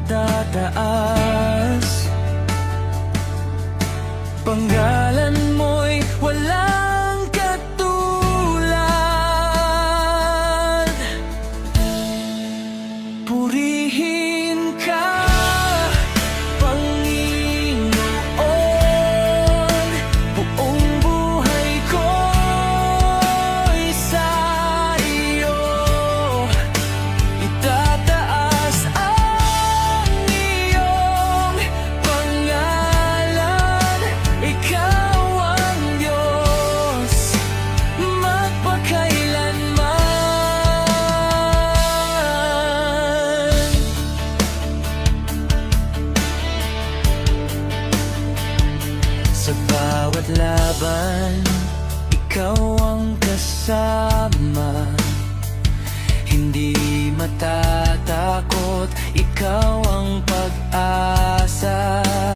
itataas. Pangalan mo'y walang katulad. Purihin ka, Panginoon. Buong buhay ko'y sa iyo itataas ang iyong pangalan. Ikaw ang Diyos magpakailanman. Sa bawat laban, ikaw ang kasama. Hindi matatakot